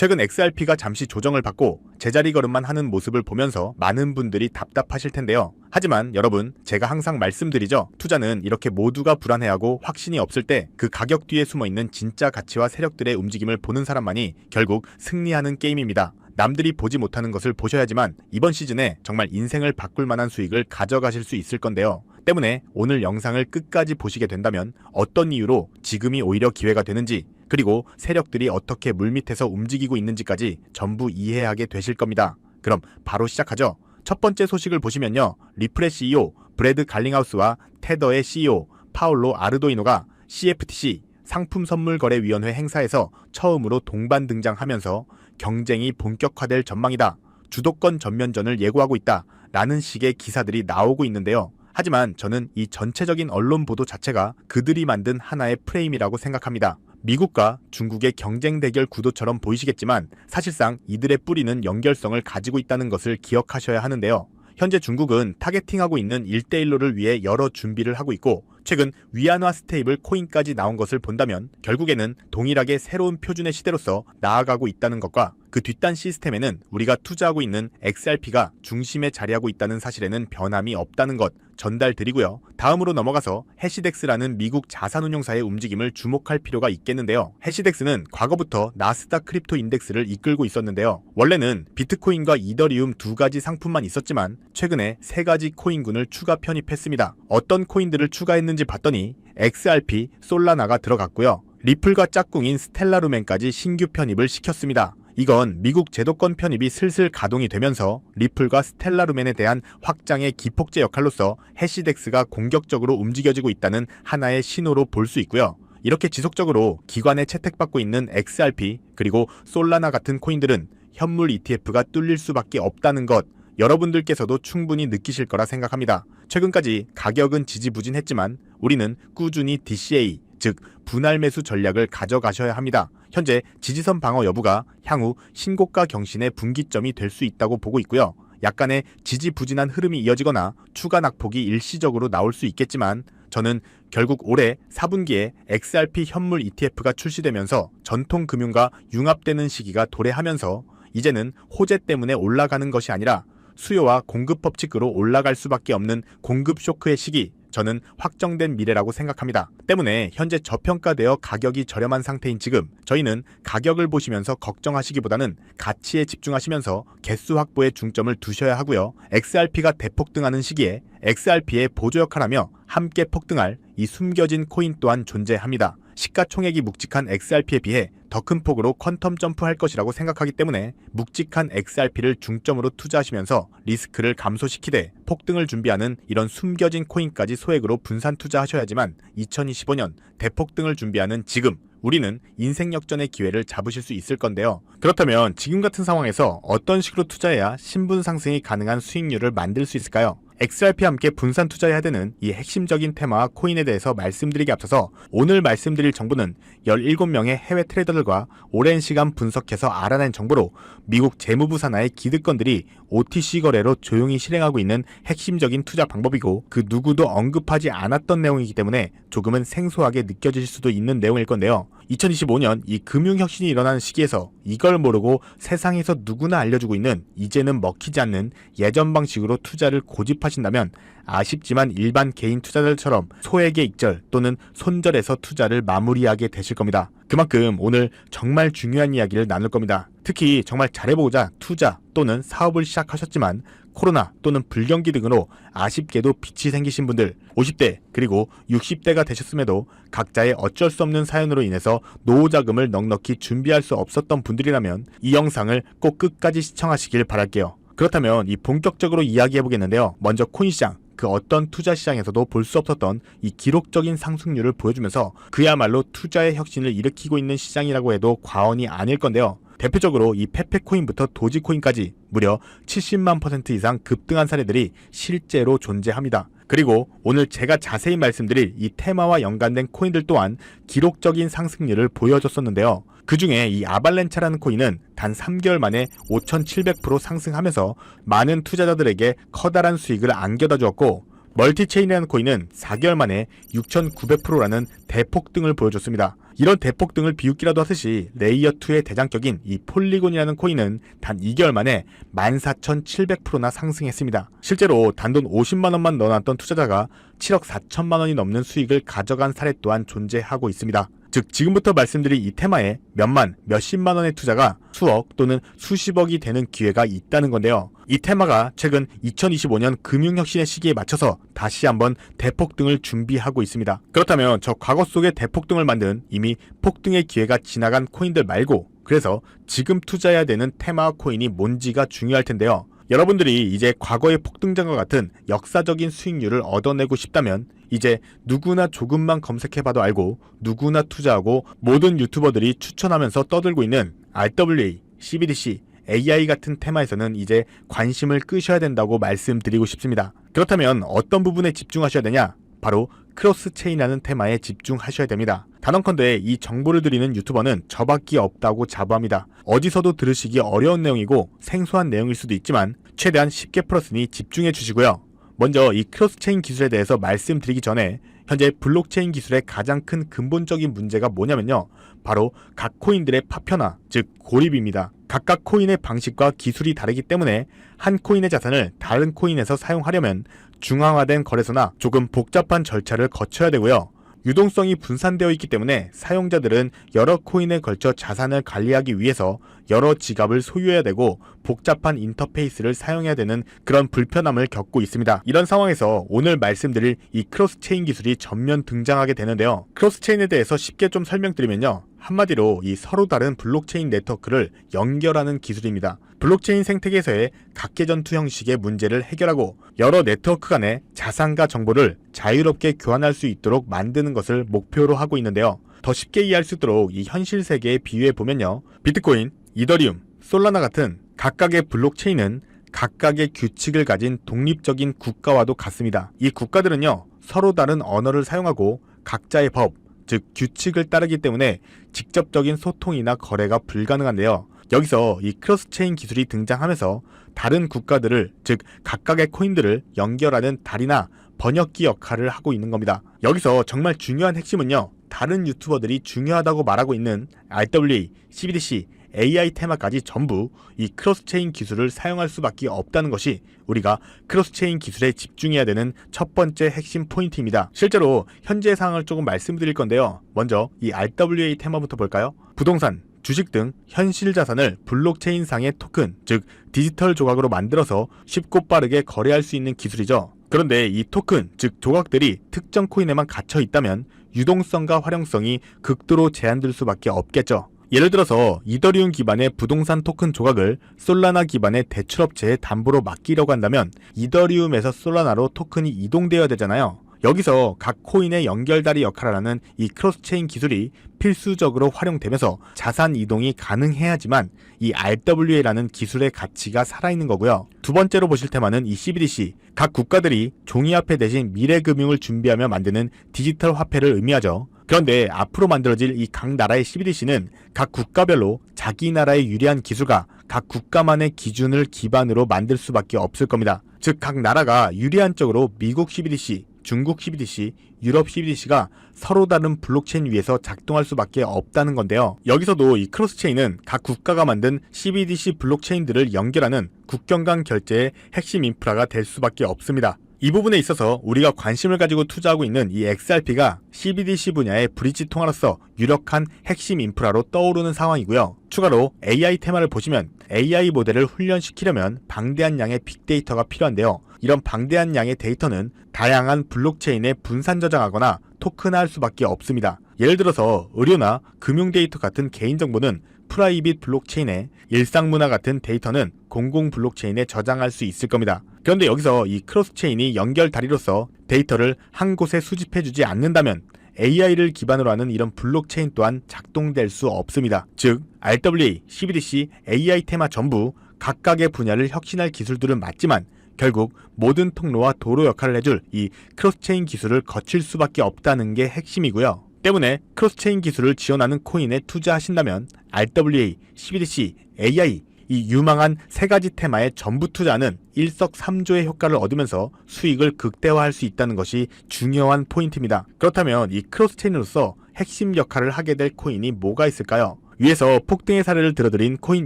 최근 XRP가 잠시 조정을 받고 제자리 걸음만 하는 모습을 보면서 많은 분들이 답답하실 텐데요. 하지만 여러분, 제가 항상 말씀드리죠. 투자는 이렇게 모두가 불안해하고 확신이 없을 때 그 가격 뒤에 숨어있는 진짜 가치와 세력들의 움직임을 보는 사람만이 결국 승리하는 게임입니다. 남들이 보지 못하는 것을 보셔야지만 이번 시즌에 정말 인생을 바꿀 만한 수익을 가져가실 수 있을 건데요. 때문에 오늘 영상을 끝까지 보시게 된다면 어떤 이유로 지금이 오히려 기회가 되는지, 그리고 세력들이 어떻게 물밑에서 움직이고 있는지까지 전부 이해하게 되실 겁니다. 그럼 바로 시작하죠. 첫 번째 소식을 보시면요. 리플의 CEO 브래드 갈링하우스와 테더의 CEO 파올로 아르도이노가 CFTC 상품선물거래위원회 행사에서 처음으로 동반 등장하면서 경쟁이 본격화될 전망이다, 주도권 전면전을 예고하고 있다 라는 식의 기사들이 나오고 있는데요. 하지만 저는 이 전체적인 언론 보도 자체가 그들이 만든 하나의 프레임이라고 생각합니다. 미국과 중국의 경쟁 대결 구도처럼 보이시겠지만 사실상 이들의 뿌리는 연결성을 가지고 있다는 것을 기억하셔야 하는데요. 현재 중국은 타겟팅하고 있는 1대1로를 위해 여러 준비를 하고 있고, 최근 위안화 스테이블 코인까지 나온 것을 본다면 결국에는 동일하게 새로운 표준의 시대로서 나아가고 있다는 것과 그 뒷단 시스템에는 우리가 투자하고 있는 XRP가 중심에 자리하고 있다는 사실에는 변함이 없다는 것 전달드리고요. 다음으로 넘어가서 해시덱스라는 미국 자산운용사의 움직임을 주목할 필요가 있겠는데요. 해시덱스는 과거부터 나스닥 크립토 인덱스를 이끌고 있었는데요. 원래는 비트코인과 이더리움 두 가지 상품만 있었지만 최근에 세 가지 코인군을 추가 편입했습니다. 어떤 코인들을 추가했는지 봤더니 XRP, 솔라나가 들어갔고요. 리플과 짝꿍인 스텔라루멘까지 신규 편입을 시켰습니다. 이건 미국 제도권 편입이 슬슬 가동이 되면서 리플과 스텔라루멘에 대한 확장의 기폭제 역할로서 해시덱스가 공격적으로 움직여지고 있다는 하나의 신호로 볼 수 있고요. 이렇게 지속적으로 기관에 채택받고 있는 XRP 그리고 솔라나 같은 코인들은 현물 ETF가 뚫릴 수밖에 없다는 것, 여러분들께서도 충분히 느끼실 거라 생각합니다. 최근까지 가격은 지지부진했지만 우리는 꾸준히 DCA, 즉 분할 매수 전략을 가져가셔야 합니다. 현재 지지선 방어 여부가 향후 신고가 경신의 분기점이 될 수 있다고 보고 있고요. 약간의 지지부진한 흐름이 이어지거나 추가 낙폭이 일시적으로 나올 수 있겠지만 저는 결국 올해 4분기에 XRP 현물 ETF가 출시되면서 전통 금융과 융합되는 시기가 도래하면서 이제는 호재 때문에 올라가는 것이 아니라 수요와 공급 법칙으로 올라갈 수밖에 없는 공급 쇼크의 시기, 저는 확정된 미래라고 생각합니다. 때문에 현재 저평가되어 가격이 저렴한 상태인 지금 저희는 가격을 보시면서 걱정하시기보다는 가치에 집중하시면서 개수 확보에 중점을 두셔야 하고요. XRP가 대폭등하는 시기에 XRP의 보조 역할하며 함께 폭등할 이 숨겨진 코인 또한 존재합니다. 시가총액이 묵직한 XRP에 비해 더 큰 폭으로 퀀텀 점프할 것이라고 생각하기 때문에 묵직한 XRP를 중점으로 투자하시면서 리스크를 감소시키되 폭등을 준비하는 이런 숨겨진 코인까지 소액으로 분산 투자하셔야지만 2025년 대폭등을 준비하는 지금 우리는 인생 역전의 기회를 잡으실 수 있을 건데요. 그렇다면 지금 같은 상황에서 어떤 식으로 투자해야 신분 상승이 가능한 수익률을 만들 수 있을까요? XRP와 함께 분산 투자해야 되는 이 핵심적인 테마와 코인에 대해서 말씀드리기 앞서서 오늘 말씀드릴 정보는 17명의 해외 트레이더들과 오랜 시간 분석해서 알아낸 정보로 미국 재무부 산하의 기득권들이 OTC 거래로 조용히 실행하고 있는 핵심적인 투자 방법이고 그 누구도 언급하지 않았던 내용이기 때문에 조금은 생소하게 느껴질 수도 있는 내용일 건데요. 2025년 이 금융혁신이 일어나는 시기에서 이걸 모르고 세상에서 누구나 알려주고 있는 이제는 먹히지 않는 예전 방식으로 투자를 고집하신다면 아쉽지만 일반 개인 투자자들처럼 소액의 익절 또는 손절해서 투자를 마무리하게 되실 겁니다. 그만큼 오늘 정말 중요한 이야기를 나눌 겁니다. 특히 정말 잘해보고자 투자 또는 사업을 시작하셨지만 코로나 또는 불경기 등으로 아쉽게도 빚이 생기신 분들, 50대 그리고 60대가 되셨음에도 각자의 어쩔 수 없는 사연으로 인해서 노후 자금을 넉넉히 준비할 수 없었던 분들이라면 이 영상을 꼭 끝까지 시청하시길 바랄게요. 그렇다면 이 본격적으로 이야기해보겠는데요. 먼저 코인 시장, 그 어떤 투자 시장에서도 볼 수 없었던 이 기록적인 상승률을 보여주면서 그야말로 투자의 혁신을 일으키고 있는 시장이라고 해도 과언이 아닐 건데요. 대표적으로 이 페페코인부터 도지코인까지 무려 70만 % 이상 급등한 사례들이 실제로 존재합니다. 그리고 오늘 제가 자세히 말씀드릴 이 테마와 연관된 코인들 또한 기록적인 상승률을 보여줬었는데요. 그 중에 이 아발렌차라는 코인은 단 3개월 만에 5,700% 상승하면서 많은 투자자들에게 커다란 수익을 안겨다 주었고, 멀티체인이라는 코인은 4개월 만에 6,900%라는 대폭등을 보여줬습니다. 이런 대폭등을 비웃기라도 하듯이 레이어2의 대장격인 이 폴리곤이라는 코인은 단 2개월 만에 14,700%나 상승했습니다. 실제로 단돈 50만원만 넣어놨던 투자자가 7억 4천만원이 넘는 수익을 가져간 사례 또한 존재하고 있습니다. 즉 지금부터 말씀드린 이 테마에 몇만, 몇십만원의 투자가 수억 또는 수십억이 되는 기회가 있다는 건데요. 이 테마가 최근 2025년 금융혁신의 시기에 맞춰서 다시 한번 대폭등을 준비하고 있습니다. 그렇다면 저 과거 속의 대폭등을 만든 이미 폭등의 기회가 지나간 코인들 말고 그래서 지금 투자해야 되는 테마 코인이 뭔지가 중요할 텐데요. 여러분들이 이제 과거의 폭등전과 같은 역사적인 수익률을 얻어내고 싶다면 이제 누구나 조금만 검색해봐도 알고 누구나 투자하고 모든 유튜버들이 추천하면서 떠들고 있는 RWA, CBDC, AI 같은 테마에서는 이제 관심을 끄셔야 된다고 말씀드리고 싶습니다. 그렇다면 어떤 부분에 집중하셔야 되냐? 바로 크로스체인이라는 테마에 집중하셔야 됩니다. 단언컨대 이 정보를 드리는 유튜버는 저밖에 없다고 자부합니다. 어디서도 들으시기 어려운 내용이고 생소한 내용일 수도 있지만 최대한 쉽게 풀었으니 집중해 주시고요. 먼저 이 크로스체인 기술에 대해서 말씀드리기 전에 현재 블록체인 기술의 가장 큰 근본적인 문제가 뭐냐면요. 바로 각 코인들의 파편화, 즉 고립입니다. 각각 코인의 방식과 기술이 다르기 때문에 한 코인의 자산을 다른 코인에서 사용하려면 중앙화된 거래소나 조금 복잡한 절차를 거쳐야 되고요. 유동성이 분산되어 있기 때문에 사용자들은 여러 코인에 걸쳐 자산을 관리하기 위해서 여러 지갑을 소유해야 되고 복잡한 인터페이스를 사용해야 되는 그런 불편함을 겪고 있습니다. 이런 상황에서 오늘 말씀드릴 이 크로스체인 기술이 전면 등장하게 되는데요. 크로스체인에 대해서 쉽게 좀 설명드리면요. 한마디로 이 서로 다른 블록체인 네트워크를 연결하는 기술입니다. 블록체인 생태계에서의 각계전투 형식의 문제를 해결하고 여러 네트워크 간의 자산과 정보를 자유롭게 교환할 수 있도록 만드는 것을 목표로 하고 있는데요. 더 쉽게 이해할 수 있도록 이 현실 세계에 비유해 보면요. 비트코인, 이더리움, 솔라나 같은 각각의 블록체인은 각각의 규칙을 가진 독립적인 국가와도 같습니다. 이 국가들은요. 서로 다른 언어를 사용하고 각자의 법, 즉 규칙을 따르기 때문에 직접적인 소통이나 거래가 불가능한데요. 여기서 이 크로스체인 기술이 등장하면서 다른 국가들을, 즉 각각의 코인들을 연결하는 다리나 번역기 역할을 하고 있는 겁니다. 여기서 정말 중요한 핵심은요. 다른 유튜버들이 중요하다고 말하고 있는 RWA, CBDC, AI 테마까지 전부 이 크로스체인 기술을 사용할 수밖에 없다는 것이 우리가 크로스체인 기술에 집중해야 되는 첫 번째 핵심 포인트입니다. 실제로 현재 상황을 조금 말씀드릴 건데요. 먼저 이 RWA 테마부터 볼까요? 부동산, 주식 등 현실 자산을 블록체인상의 토큰, 즉 디지털 조각으로 만들어서 쉽고 빠르게 거래할 수 있는 기술이죠. 그런데 이 토큰, 즉 조각들이 특정 코인에만 갇혀 있다면 유동성과 활용성이 극도로 제한될 수밖에 없겠죠. 예를 들어서 이더리움 기반의 부동산 토큰 조각을 솔라나 기반의 대출업체에 담보로 맡기려고 한다면 이더리움에서 솔라나로 토큰이 이동되어야 되잖아요. 여기서 각 코인의 연결다리 역할을 하는 이 크로스체인 기술이 필수적으로 활용되면서 자산 이동이 가능해야지만 이 RWA라는 기술의 가치가 살아있는 거고요. 두 번째로 보실 테마는 이 CBDC, 각 국가들이 종이화폐 대신 미래금융을 준비하며 만드는 디지털 화폐를 의미하죠. 그런데 앞으로 만들어질 이 각 나라의 CBDC는 각 국가별로 자기 나라의 유리한 기술과 각 국가만의 기준을 기반으로 만들 수밖에 없을 겁니다. 즉 각 나라가 유리한 쪽으로 미국 CBDC, 중국 CBDC, 유럽 CBDC가 서로 다른 블록체인 위에서 작동할 수밖에 없다는 건데요. 여기서도 이 크로스체인은 각 국가가 만든 CBDC 블록체인들을 연결하는 국경 간 결제의 핵심 인프라가 될 수밖에 없습니다. 이 부분에 있어서 우리가 관심을 가지고 투자하고 있는 이 XRP가 CBDC 분야의 브릿지 통화로서 유력한 핵심 인프라로 떠오르는 상황이고요. 추가로 AI 테마를 보시면 AI 모델을 훈련시키려면 방대한 양의 빅데이터가 필요한데요. 이런 방대한 양의 데이터는 다양한 블록체인에 분산 저장하거나 토큰화할 수밖에 없습니다. 예를 들어서 의료나 금융 데이터 같은 개인정보는 프라이빗 블록체인에, 일상문화 같은 데이터는 공공 블록체인에 저장할 수 있을 겁니다. 그런데 여기서 이 크로스체인이 연결다리로서 데이터를 한 곳에 수집해주지 않는다면 AI를 기반으로 하는 이런 블록체인 또한 작동될 수 없습니다. 즉 RWA, CBDC, AI 테마 전부 각각의 분야를 혁신할 기술들은 맞지만 결국 모든 통로와 도로 역할을 해줄 이 크로스체인 기술을 거칠 수밖에 없다는 게 핵심이고요. 때문에 크로스체인 기술을 지원하는 코인에 투자하신다면 RWA, CBDC, AI 이 유망한 세 가지 테마에 전부 투자하는 일석삼조의 효과를 얻으면서 수익을 극대화할 수 있다는 것이 중요한 포인트입니다. 그렇다면 이 크로스체인으로서 핵심 역할을 하게 될 코인이 뭐가 있을까요? 위에서 폭등의 사례를 들어드린 코인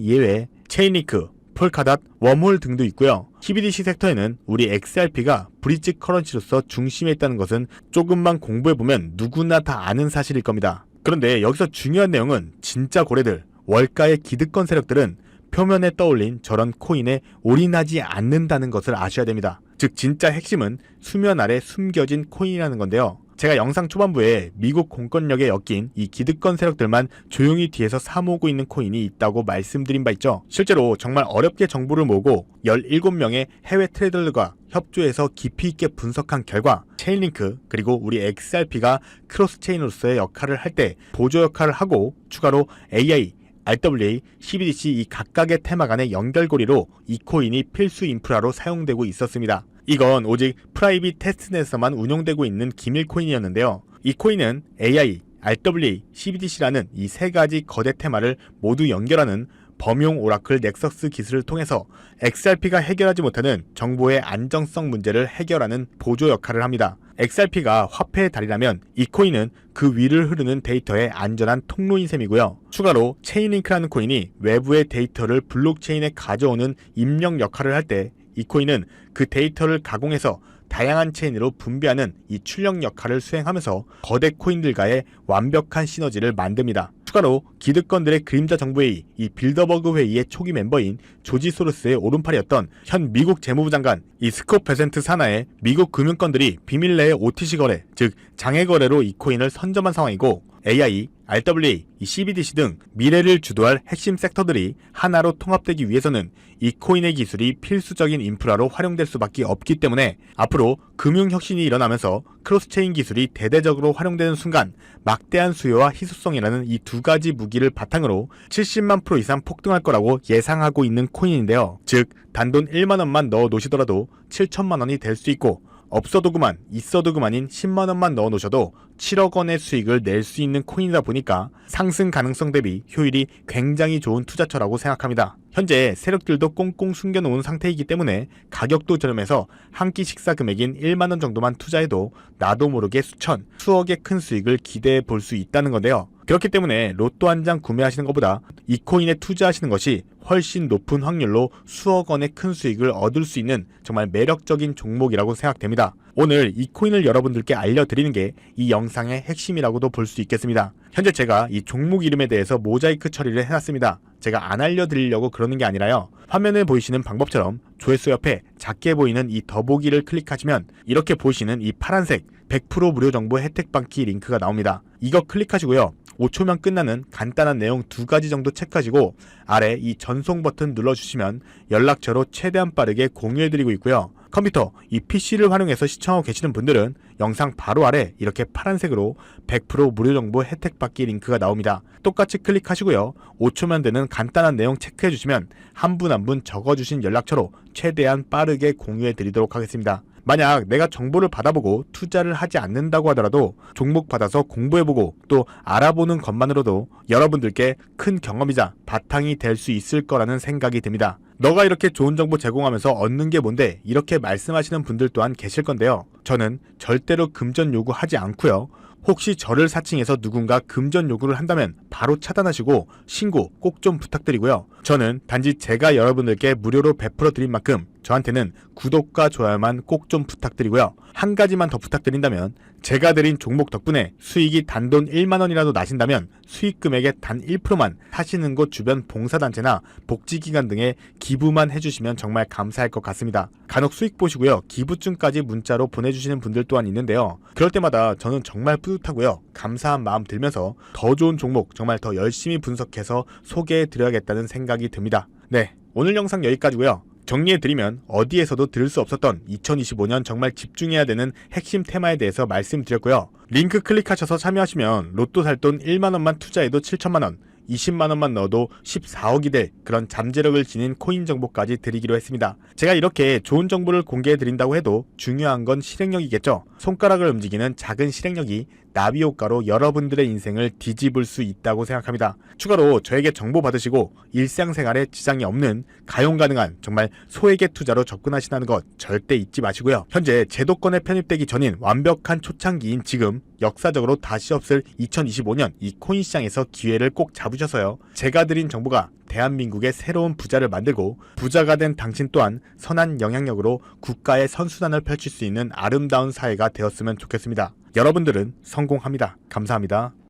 이외에 체인리크, 폴카닷, 웜홀 등도 있고요. CBDC 섹터에는 우리 XRP가 브릿지 커런시로서 중심에 있다는 것은 조금만 공부해보면 누구나 다 아는 사실일 겁니다. 그런데 여기서 중요한 내용은 진짜 고래들, 월가의 기득권 세력들은 표면에 떠올린 저런 코인에 올인하지 않는다는 것을 아셔야 됩니다. 즉 진짜 핵심은 수면 아래 숨겨진 코인이라는 건데요. 제가 영상 초반부에 미국 공권력에 엮인 이 기득권 세력들만 조용히 뒤에서 사모으고 있는 코인이 있다고 말씀드린 바 있죠. 실제로 정말 어렵게 정보를 모으고 17명의 해외 트레이더들과 협조해서 깊이 있게 분석한 결과 체인링크 그리고 우리 XRP가 크로스체인으로서의 역할을 할 때 보조 역할을 하고 추가로 AI, RWA, CBDC 이 각각의 테마 간의 연결고리로 이 코인이 필수 인프라로 사용되고 있었습니다. 이건 오직 프라이빗 테스트넷에서만 운용되고 있는 기밀 코인이었는데요. 이 코인은 AI, RWA, CBDC라는 이 세 가지 거대 테마를 모두 연결하는 범용 오라클 넥서스 기술을 통해서 XRP가 해결하지 못하는 정보의 안정성 문제를 해결하는 보조 역할을 합니다. XRP가 화폐의 달이라면 이 코인은 그 위를 흐르는 데이터의 안전한 통로인 셈이고요. 추가로 체인링크라는 코인이 외부의 데이터를 블록체인에 가져오는 입력 역할을 할 때 이 코인은 그 데이터를 가공해서 다양한 체인으로 분배하는 이 출력 역할을 수행하면서 거대 코인들과의 완벽한 시너지를 만듭니다. 추가로 기득권들의 그림자 정부회의, 이 빌더버그 회의의 초기 멤버인 조지 소로스의 오른팔이었던 현 미국 재무부 장관 이 스콧 베센트 산하의 미국 금융권들이 비밀 내의 OTC 거래, 즉 장외 거래로 이 코인을 선점한 상황이고 AI, RWA, CBDC 등 미래를 주도할 핵심 섹터들이 하나로 통합되기 위해서는 이 코인의 기술이 필수적인 인프라로 활용될 수밖에 없기 때문에 앞으로 금융혁신이 일어나면서 크로스체인 기술이 대대적으로 활용되는 순간 막대한 수요와 희소성이라는 이 두 가지 무기를 바탕으로 70만 % 이상 폭등할 거라고 예상하고 있는 코인인데요. 즉 단돈 1만 원만 넣어 놓으시더라도 7천만 원이 될 수 있고 없어도 그만, 있어도 그만인 10만 원만 넣어 놓으셔도 7억 원의 수익을 낼 수 있는 코인이다 보니까 상승 가능성 대비 효율이 굉장히 좋은 투자처라고 생각합니다. 현재 세력들도 꽁꽁 숨겨놓은 상태이기 때문에 가격도 저렴해서 한 끼 식사 금액인 1만 원 정도만 투자해도 나도 모르게 수천, 수억의 큰 수익을 기대해 볼 수 있다는 건데요. 그렇기 때문에 로또 한 장 구매하시는 것보다 이 코인에 투자하시는 것이 훨씬 높은 확률로 수억 원의 큰 수익을 얻을 수 있는 정말 매력적인 종목이라고 생각됩니다. 오늘 이 코인을 여러분들께 알려드리는 게 이 영상의 핵심이라고도 볼 수 있겠습니다. 현재 제가 이 종목 이름에 대해서 모자이크 처리를 해놨습니다. 제가 안 알려드리려고 그러는 게 아니라요. 화면에 보이시는 방법처럼 조회수 옆에 작게 보이는 이 더보기를 클릭하시면 이렇게 보이시는 이 파란색 100% 무료 정보 혜택 받기 링크가 나옵니다. 이거 클릭하시고요. 5초면 끝나는 간단한 내용 2가지 정도 체크하시고 아래 이 전송 버튼 눌러주시면 연락처로 최대한 빠르게 공유해드리고 있고요. 컴퓨터, 이 PC를 활용해서 시청하고 계시는 분들은 영상 바로 아래 이렇게 파란색으로 100% 무료 정보 혜택 받기 링크가 나옵니다. 똑같이 클릭하시고요. 5초면 되는 간단한 내용 체크해주시면 한 분 한 분 적어주신 연락처로 최대한 빠르게 공유해드리도록 하겠습니다. 만약 내가 정보를 받아보고 투자를 하지 않는다고 하더라도 종목 받아서 공부해보고 또 알아보는 것만으로도 여러분들께 큰 경험이자 바탕이 될 수 있을 거라는 생각이 듭니다. 너가 이렇게 좋은 정보 제공하면서 얻는 게 뭔데 이렇게 말씀하시는 분들 또한 계실 건데요. 저는 절대로 금전 요구하지 않고요. 혹시 저를 사칭해서 누군가 금전 요구를 한다면 바로 차단하시고 신고 꼭 좀 부탁드리고요. 저는 단지 제가 여러분들께 무료로 베풀어 드린 만큼 저한테는 구독과 좋아요만 꼭 좀 부탁드리고요. 한 가지만 더 부탁드린다면 제가 드린 종목 덕분에 수익이 단돈 1만 원이라도 나신다면 수익 금액의 단 1%만 사시는 곳 주변 봉사단체나 복지기관 등에 기부만 해주시면 정말 감사할 것 같습니다. 간혹 수익 보시고요. 기부증까지 문자로 보내주시는 분들 또한 있는데요. 그럴 때마다 저는 정말 뿌듯하고요. 감사한 마음 들면서 더 좋은 종목 정말 더 열심히 분석해서 소개해드려야겠다는 생각이 듭니다. 네, 오늘 영상 여기까지고요. 정리해드리면 어디에서도 들을 수 없었던 2025년 정말 집중해야 되는 핵심 테마에 대해서 말씀드렸고요. 링크 클릭하셔서 참여하시면 로또 살 돈 1만원만 투자해도 7천만원, 20만원만 넣어도 14억이 될 그런 잠재력을 지닌 코인 정보까지 드리기로 했습니다. 제가 이렇게 좋은 정보를 공개해드린다고 해도 중요한 건 실행력이겠죠. 손가락을 움직이는 작은 실행력이 나비 효과로 여러분들의 인생을 뒤집을 수 있다고 생각합니다. 추가로 저에게 정보 받으시고 일상생활에 지장이 없는 가용 가능한 정말 소액의 투자로 접근하신다는 것 절대 잊지 마시고요. 현재 제도권에 편입되기 전인 완벽한 초창기인 지금 역사적으로 다시 없을 2025년 이 코인 시장에서 기회를 꼭 잡으셔서요. 제가 드린 정보가 대한민국의 새로운 부자를 만들고 부자가 된 당신 또한 선한 영향력으로 국가의 선수단을 펼칠 수 있는 아름다운 사회가 되었으면 좋겠습니다. 여러분들은 성공합니다. 감사합니다.